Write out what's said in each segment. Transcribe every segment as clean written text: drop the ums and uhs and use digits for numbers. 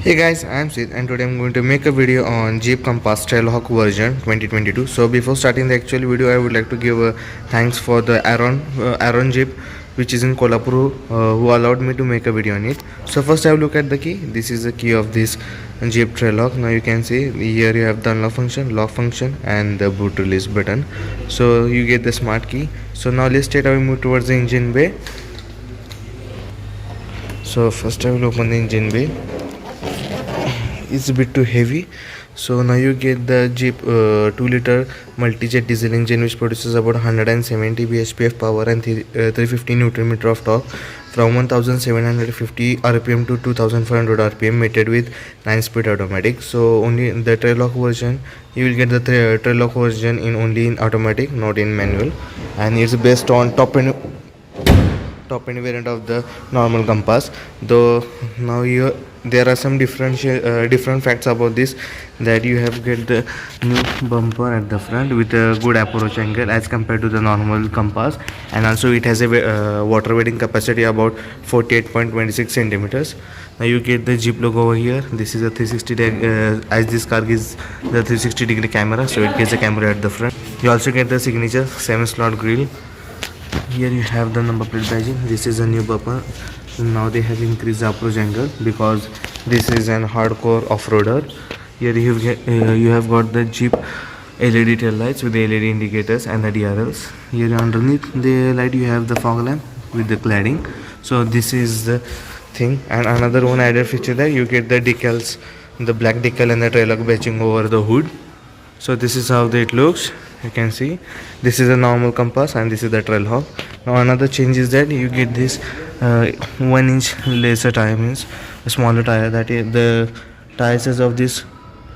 Hey guys, I'm Sid and today I'm going to make a video on Jeep Compass Trailhawk version 2022. So before starting the actual video, I would like to give a thanks for the Aaron Jeep, which is in Kolhapur, who allowed me to make a video on it. So first I will look at the key. This is the key of this Jeep Trailhawk. Now you can see here you have the unlock function, lock function and the boot release button. So you get the smart key. So now let's straight away move towards the engine bay. So first I will open the engine bay. It's a bit too heavy, so now you get the Jeep 2-liter multi-jet diesel engine, which produces about 170 bhp of power and 350 newton meter of torque from 1750 rpm to 2500 rpm, mated with 9-speed automatic. So only in the Trailhawk version you will get the Trailhawk version in only in automatic, not in manual, and it's based on top end variant of the normal Compass. Though now there are some different facts about this, that you have get the new bumper at the front with a good approach angle as compared to the normal Compass, and also it has a water weighting capacity about 48.26 centimeters. Now you get the Jeep logo over here. This is a 360 as this car gives the 360-degree camera, so it gets the camera at the front. You also get the signature 7-slot grille. Here you have the number plate badging. This is a new bumper. Now they have increased the approach angle because this is an hardcore off-roader. Here you have got the Jeep LED tail lights with the LED indicators and the DRLs. Here underneath the light you have the fog lamp with the cladding. So this is the thing. And another one added feature, that you get the decals, the black decal and the Trailhawk badging over the hood. So this is how it looks. You can see this is a normal Compass and this is the Trailhawk. Now another change is that you get this 1-inch laser tire, means a smaller tire. That is the tire size of this.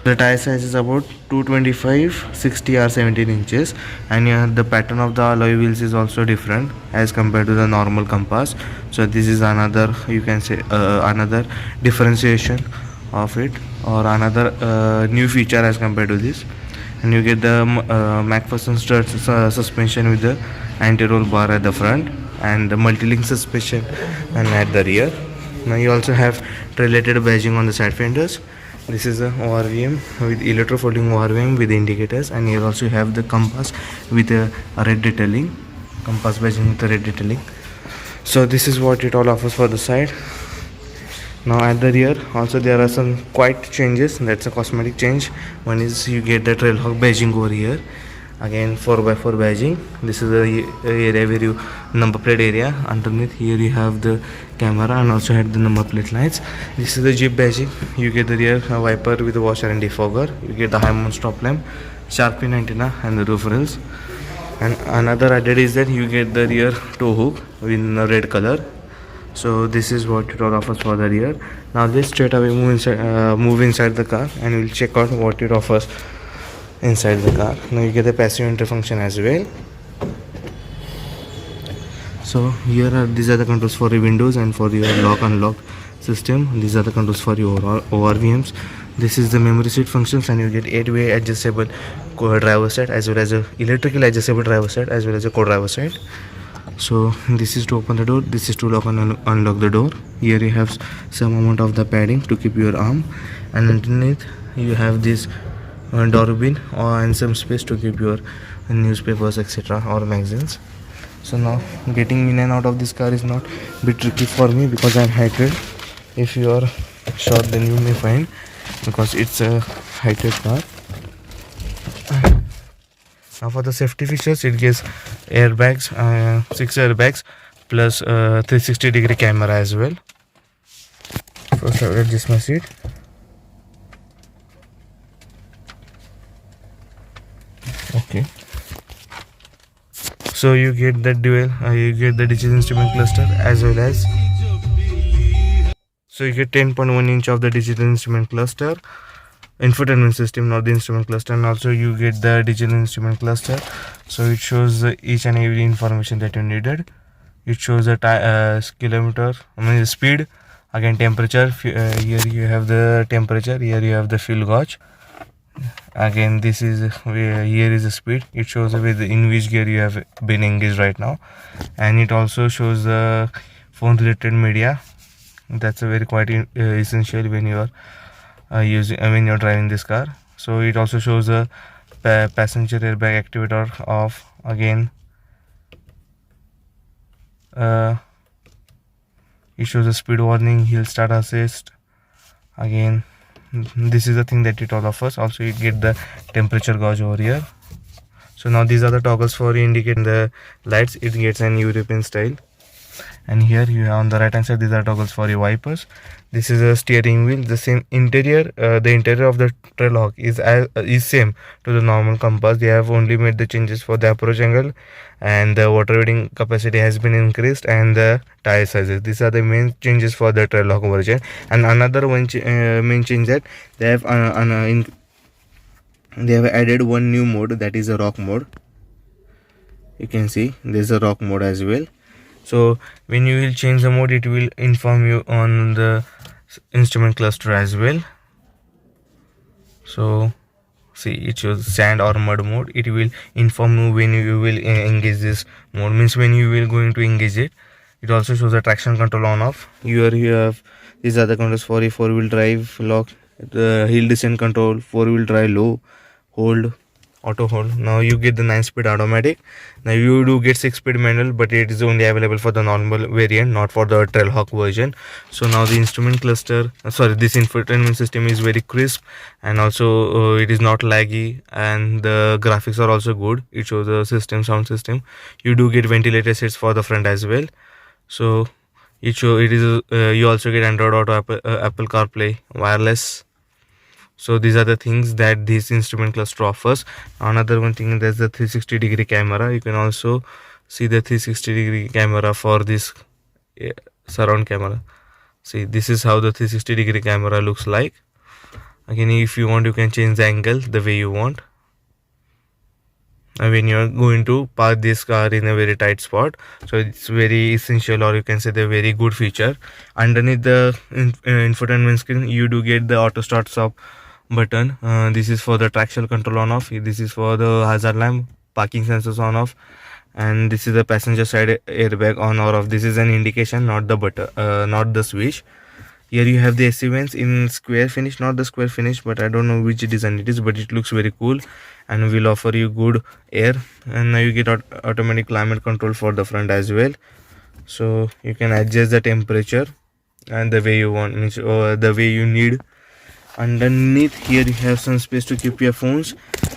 The tire size is about 225, 60 or 17 inches, and the pattern of the alloy wheels is also different as compared to the normal Compass. So this is another, you can say another differentiation of it, or another new feature as compared to this. And you get the MacPherson strut suspension with the anti-roll bar at the front and the multi-link suspension and at the rear. Now you also have related badging on the side fenders. This is a ORVM with electro-folding ORVM with indicators, and here also you have the Compass with a red detailing, Compass badging with a red detailing. So this is what it all offers for the side. Now at the rear also there are some quite changes. That's a cosmetic change. One is you get the Trailhawk badging over here, again 4x4 badging. This is the area where you number plate area. Underneath here you have the camera and also had the number plate lights. This is the Jeep badging. You get the rear wiper with the washer and defogger. You get the high mount stop lamp, shark fin antenna and the roof rails. And another added is that you get the rear tow hook in red color. So this is what it all offers for the rear. Now let's straight away move inside the car and we'll check out what it offers inside the car. Now you get the passive entry function as well. So here these are the controls for your windows and for your lock unlock system. These are the controls for your ORVMs. This is the memory seat functions, and you get 8-way adjustable driver side as well as a electrical adjustable driver side as well as a co-driver side. So this is to open the door, this is to lock and unlock the door. Here you have some amount of the padding to keep your arm, and underneath you have this door bin and some space to keep your newspapers etc. or magazines. So now getting in and out of this car is not a bit tricky for me because I'm heighted. If you are short then you may find, because it's a heighted car. Now for the safety features, it gives airbags, 6 airbags plus 360-degree camera as well. First I will adjust my seat. Okay. So you get the you get the digital instrument cluster as well as. So you get 10.1 inch of the digital instrument cluster. Infotainment system, not the instrument cluster, and also you get the digital instrument cluster. So it shows each and every information that you needed. It shows the kilometer, the speed, again temperature. Here you have the temperature, here you have the fuel gauge. Again this is here is the speed. It shows in which gear you have been engaged right now, and it also shows the phone related media. That's a very quite essential when you are using when you're driving this car. So it also shows a passenger airbag activator off. Again, it shows a speed warning, hill start assist. Again, this is the thing that it all offers. Also, you get the temperature gauge over here. So now these are the toggles for indicating the lights. It gets an European style. And here you have on the right hand side, these are toggles for your wipers. This is a steering wheel. The same interior, the interior of the trailhawk is same to the normal compass. They have only made the changes for the approach angle, and the water reading capacity has been increased, and the tire sizes. These are the main changes for the trailhawk version. And another one main change that they have they have added one new mode, that is a rock mode. You can see there's a rock mode as well. So when you will change the mode, it will inform you on the instrument cluster as well. So see, it shows sand or mud mode. It will inform you when you will engage this mode, means when you will going to engage it. It also shows the traction control on off. Here you have these are the controls for a 4-wheel drive, lock, the hill descent control, 4-wheel drive, low, hold, auto hold. Now you get the 9-speed automatic. Now you do get 6-speed manual, but it is only available for the normal variant, not for the trailhawk version. So now the instrument cluster, this infotainment system is very crisp, and also it is not laggy, and the graphics are also good. It shows the sound system. You do get ventilator seats for the front as well. So you also get Android Auto, Apple CarPlay, wireless. So these are the things that this instrument cluster offers. Another one thing, there's the 360-degree camera. You can also see the 360-degree camera for this surround camera. See, this is how the 360-degree camera looks like. Again, if you want, you can change the angle the way you want. When you're going to park this car in a very tight spot, so it's very essential, or you can say the very good feature. Underneath the infotainment screen, you do get the auto start stop button. This is for the traction control on off. This is for the hazard lamp, parking sensors on off, and this is the passenger side airbag on or off. This is an indication, not the button, not the switch. Here you have the AC vents in square finish, not the square finish, but I don't know which design it is, but it looks very cool and will offer you good air. And now you get automatic climate control for the front as well. So you can adjust the temperature and the way you want, or the way you need. Underneath here you have some space to keep your phones,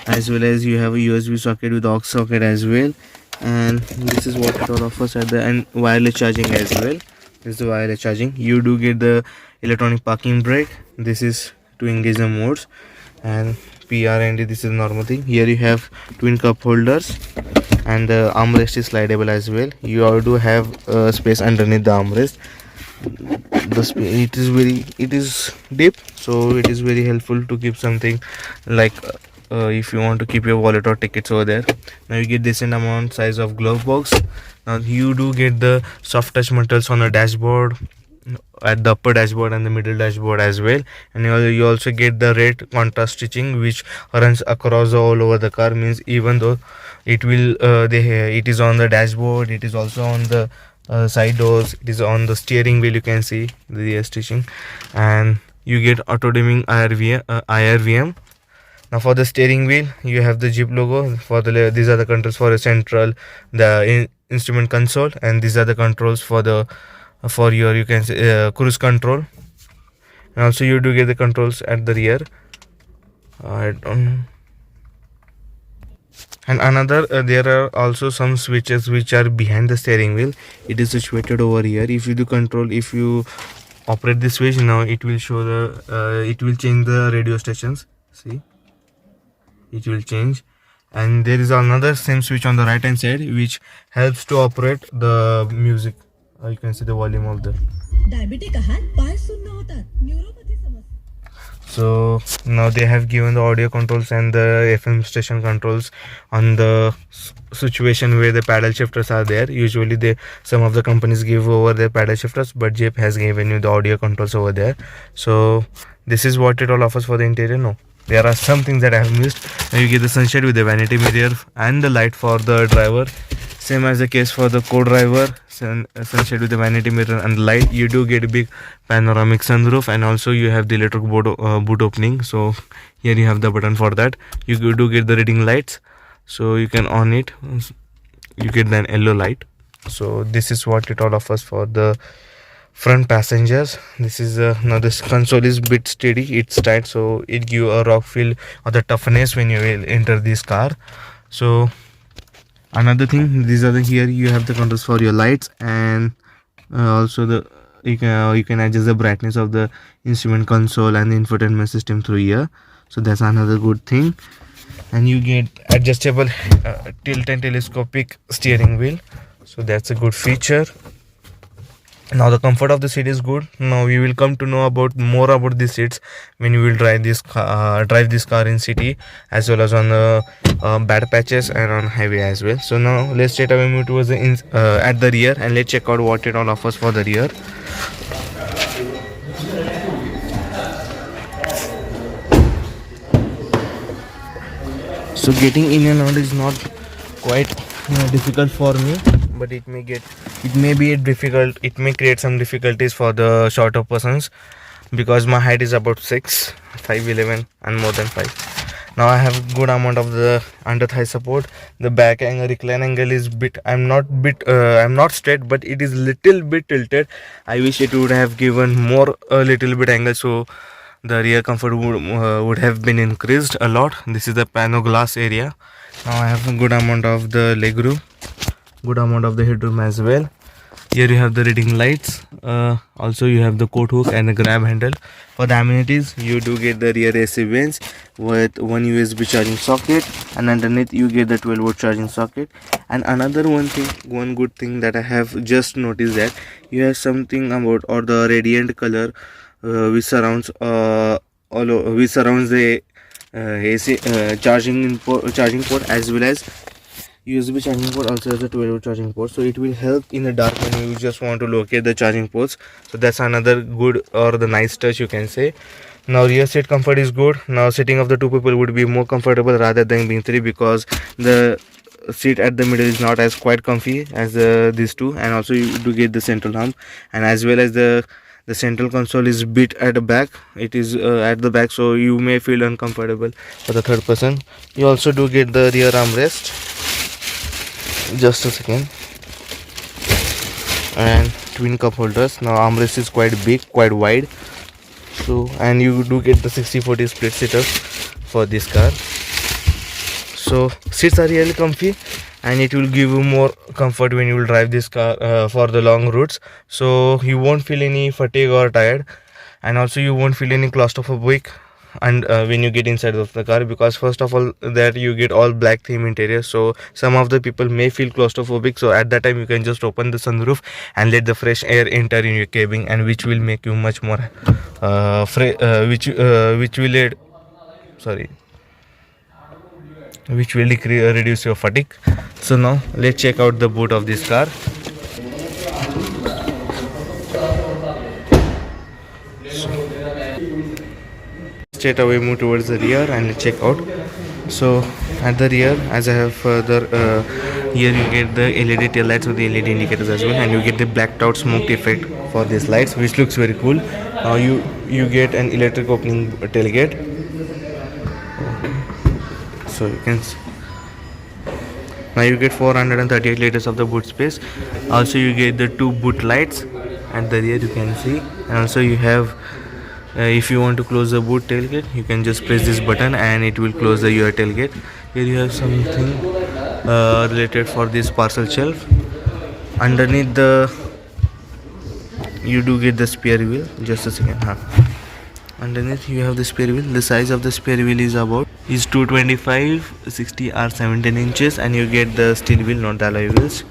as well as you have a USB socket with aux socket as well. And this is what it all offers at the end. Wireless charging as well. This is the wireless charging. You do get the electronic parking brake. This is to engage the modes, and PR and this is normal thing. Here you have twin cup holders, and the armrest is slidable as well. You do have space underneath the armrest. It is deep, so it is very helpful to keep something like if you want to keep your wallet or tickets over there. Now you get decent amount size of glove box. Now you do get the soft touch materials on the dashboard, at the upper dashboard and the middle dashboard as well. And you also get the red contrast stitching which runs across all over the car, means even though it will it is on the dashboard, it is also on the side doors, it is on the steering wheel. You can see the stitching, and you get auto dimming IRVM. Now for the steering wheel, you have the Jeep logo. For the these are the controls for a central, the instrument console, and these are the controls for the for your, you can say, cruise control. And also you do get the controls at the rear. I don't know. And another there are also some switches which are behind the steering wheel. It is situated over here. If you do control, if you operate the switch, now it will show the it will change the radio stations. See, it will change. And there is another same switch on the right hand side which helps to operate the music. You can see the volume of the so now they have given the audio controls and the FM station controls on the situation where the paddle shifters are there. Usually some of the companies give over their paddle shifters, but Jeep has given you the audio controls over there. So this is what it all offers for the interior. No, there are some things that I have missed. Now you get the sunshade with the vanity mirror and the light for the driver. Same as the case for the co-driver, sunshade with the vanity mirror and light. You do get a big panoramic sunroof, and also you have the electric boot opening. So here you have the button for that. You do get the reading lights, so you can on it. You get an yellow light. So this is what it all offers for the front passengers. This is now this console is bit steady, it's tight, so it give a rock feel or the toughness when you will enter this car. So another thing, these are the here you have the controls for your lights, and also the you can adjust the brightness of the instrument console and the infotainment system through here. So that's another good thing. And you get adjustable tilt and telescopic steering wheel, so that's a good feature. Now the comfort of the seat is good. Now we will come to know about more about the seats when you will drive this car in city, as well as on the bad patches and on highway as well. So now let's straight away move towards the at the rear, and let's check out what it all offers for the rear. So getting in and out is not quite difficult for me, but it may create some difficulties for the shorter persons, because my height is about 5'11" and more than 5. Now I have good amount of the under thigh support. The back angle, recline angle is I'm not straight, but it is little bit tilted. I wish it would have given more a little bit angle, so the rear comfort would have been increased a lot. This is the pano glass area. Now I have a good amount of the leg room, good amount of the headroom as well. Here you have the reading lights. Also you have the coat hook and the grab handle. For the amenities, you do get the rear AC vents with one USB charging socket, and underneath you get the 12-volt charging socket. And another one good thing that I have just noticed, that you have something about, or the radiant color which surrounds the AC charging port, as well as USB charging port also has a 12-volt charging port, so it will help in the dark when you just want to locate the charging ports. So that's another good or the nice touch, you can say. Now rear seat comfort is good. Now sitting of the two people would be more comfortable rather than being three, because the seat at the middle is not as quite comfy as these two. And also you do get the central hump, and as well as the central console is bit at the back. It is at the back, so you may feel uncomfortable for the third person. You also do get the rear armrest. Just a second. And twin cup holders. Now armrest is quite big, quite wide. So, and you do get the 60/40 split setup for this car. So seats are really comfy, and it will give you more comfort when you will drive this car for the long routes. So you won't feel any fatigue or tired, and also you won't feel any claustrophobic and when you get inside of the car, because first of all that you get all black theme interior, so some of the people may feel claustrophobic. So at that time you can just open the sunroof and let the fresh air enter in your cabin, and which will make you much more which will reduce your fatigue. So now let's check out the boot of this car. Straight away move towards the rear and check out. So at the rear, as I have further here you get the LED tail lights with the LED indicators as well, and you get the blacked out smoke effect for these lights, which looks very cool. You get an electric opening tailgate, so you can see. Now you get 438 liters of the boot space. Also you get the two boot lights at the rear, you can see. And also you have if you want to close the boot tailgate, you can just press this button and it will close the your tailgate. Here you have something related for this parcel shelf. Underneath you do get the spare wheel. Just a second. Underneath you have the spare wheel. The size of the spare wheel is 225 60 or 17 inches, and you get the steel wheel, not the alloy wheels.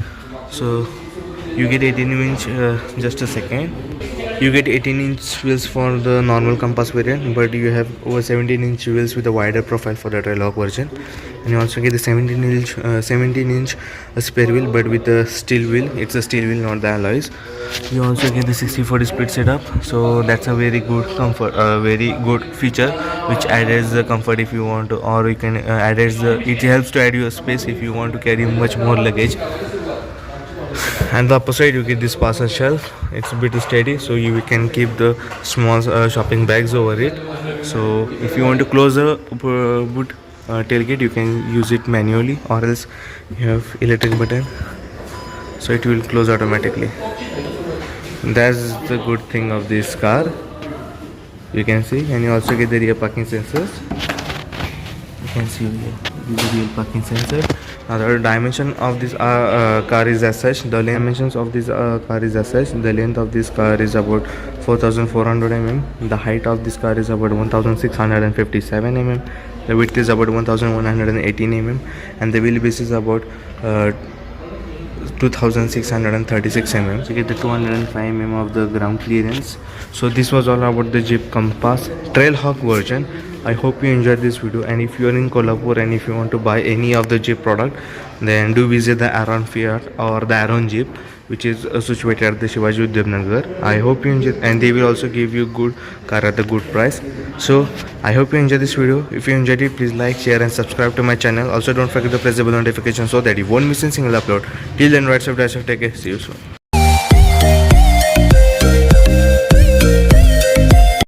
So you get 18-inch. Just a second. You get 18-inch wheels for the normal compass variant, but you have over 17-inch wheels with a wider profile for the trailhawk version. And you also get the 17-inch spare wheel, but with a steel wheel. It's a steel wheel, not the alloys. You also get the 60/40 split setup, so that's a very good comfort, very good feature, which adds the comfort if you want to, or you can it helps to add your space if you want to carry much more luggage. and the upper side you get this parcel shelf. It's a bit steady, so you can keep the small shopping bags over it. So if you want to close the boot tailgate, you can use it manually, or else you have electric button, so it will close automatically. That's the good thing of this car, you can see. And you also get the rear parking sensors. You can see here, this is the real parking sensor. Now the dimension of this car is as such. The dimensions of this car is as such. The length of this car is about 4400 mm. The height of this car is about 1657 mm. The width is about 1118 mm, and the wheelbase is about 2636 mm. So you get the 205 mm of the ground clearance. So this was all about the Jeep Compass Trailhawk version. I hope you enjoyed this video, and if you are in Kolhapur and if you want to buy any of the Jeep product, then do visit the Aron Fiat or the Aron Jeep, which is situated at the Shivaji Udyanagar. I hope you enjoy, and they will also give you good car at a good price. So I hope you enjoyed this video. If you enjoyed it, please like, share and subscribe to my channel. Also don't forget to press the bell notification so that you won't miss a single upload. Till then, right, take care, see you soon.